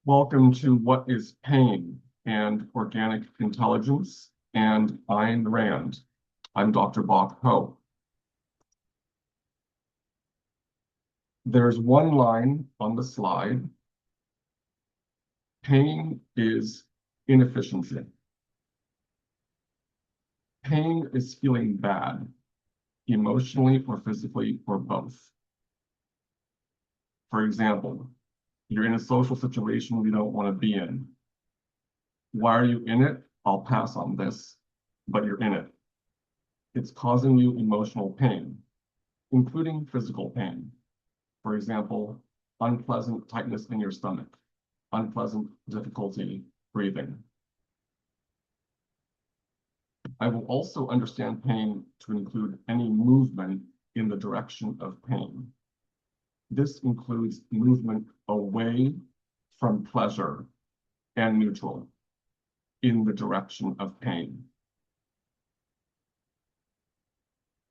Welcome to What is Pain and Organic Intelligence and Ayn Rand. I'm Dr. Bok Ho. There's one line on the slide. Pain is inefficiency. Pain is feeling bad, emotionally or physically or both. For example, you're in a social situation you don't want to be in. Why are you in it? I'll pass on this, but you're in it. It's causing you emotional pain, including physical pain. For example, unpleasant tightness in your stomach, unpleasant difficulty breathing. I will also understand pain to include any movement in the direction of pain. This includes movement away from pleasure and neutral in the direction of pain.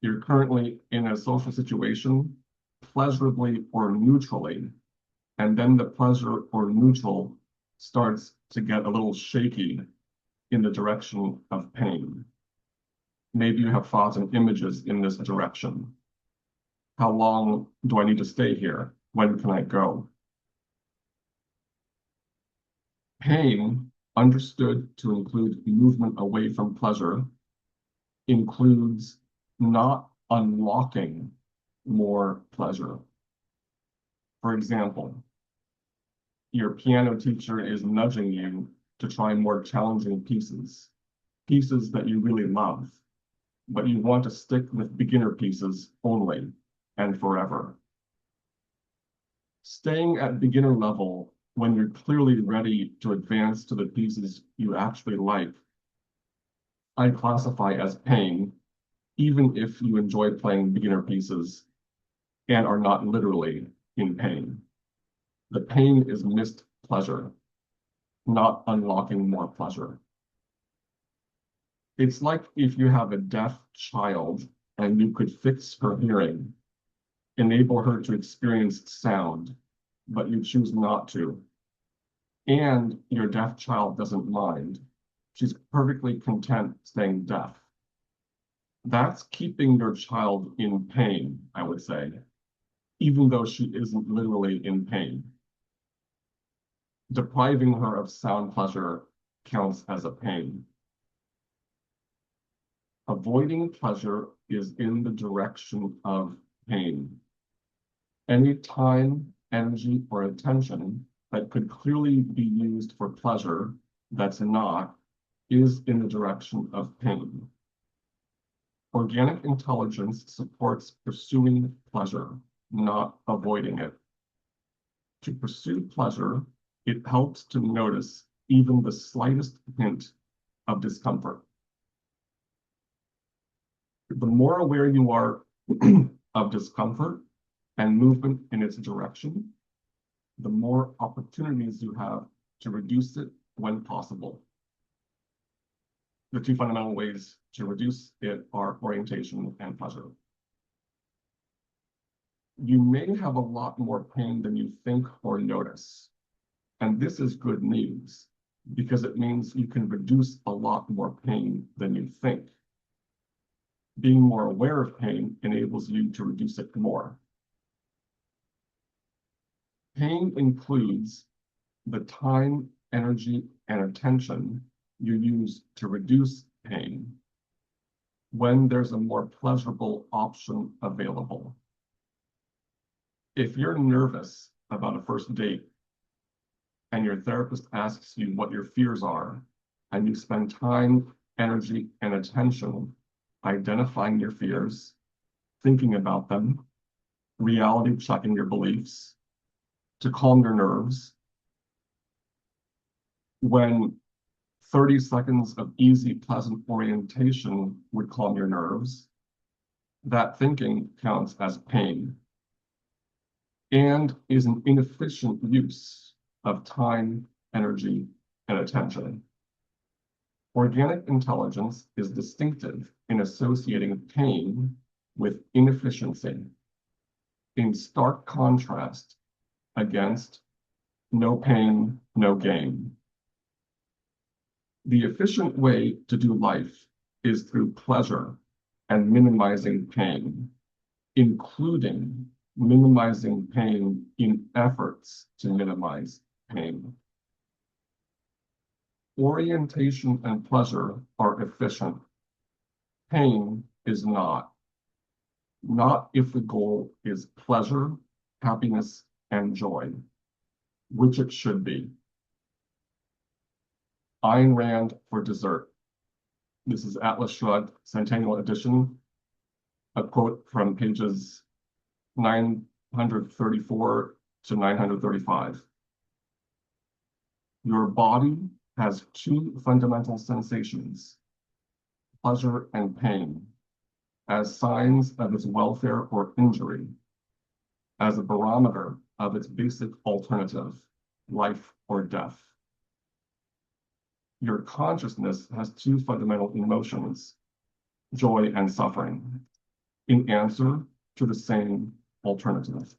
You're currently in a social situation, pleasurably or neutrally, and then the pleasure or neutral starts to get a little shaky in the direction of pain. Maybe you have thoughts and images in this direction. How long do I need to stay here? When can I go? Pain, understood to include movement away from pleasure, includes not unlocking more pleasure. For example, your piano teacher is nudging you to try more challenging pieces that you really love, but you want to stick with beginner pieces only and forever. Staying at beginner level when you're clearly ready to advance to the pieces you actually like, I classify as pain, even if you enjoy playing beginner pieces and are not literally in pain. The pain is missed pleasure, not unlocking more pleasure. It's like if you have a deaf child and you could fix her hearing, enable her to experience sound, but you choose not to. And your deaf child doesn't mind. She's perfectly content staying deaf. That's keeping your child in pain, I would say, even though she isn't literally in pain. Depriving her of sound pleasure counts as a pain. Avoiding pleasure is in the direction of pain. Any time, energy, or attention that could clearly be used for pleasure that's not is in the direction of pain. Organic intelligence supports pursuing pleasure, not avoiding it. To pursue pleasure, it helps to notice even the slightest hint of discomfort. The more aware you are of discomfort and movement in its direction, the more opportunities you have to reduce it when possible. The two fundamental ways to reduce it are orientation and pleasure. You may have a lot more pain than you think or notice. And this is good news because it means you can reduce a lot more pain than you think. Being more aware of pain enables you to reduce it more. Pain includes the time, energy, and attention you use to reduce pain when there's a more pleasurable option available. If you're nervous about a first date and your therapist asks you what your fears are, and you spend time, energy, and attention identifying your fears, thinking about them, reality checking your beliefs to calm your nerves, when 30 seconds of easy, pleasant orientation would calm your nerves, that thinking counts as pain and is an inefficient use of time, energy, and attention. Organic intelligence is distinctive in associating pain with inefficiency, in stark contrast against no pain, no gain. The efficient way to do life is through pleasure and minimizing pain, including minimizing pain in efforts to minimize pain. Orientation and pleasure are efficient. Pain is not. Not if the goal is pleasure, happiness, and joy, which it should be. Ayn Rand for dessert. This is Atlas Shrugged, Centennial Edition, a quote from pages 934 to 935. Your body has two fundamental sensations, pleasure and pain, as signs of its welfare or injury, as a barometer of its basic alternative, life or death. Your consciousness has two fundamental emotions, joy and suffering, in answer to the same alternative.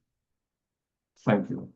Thank you.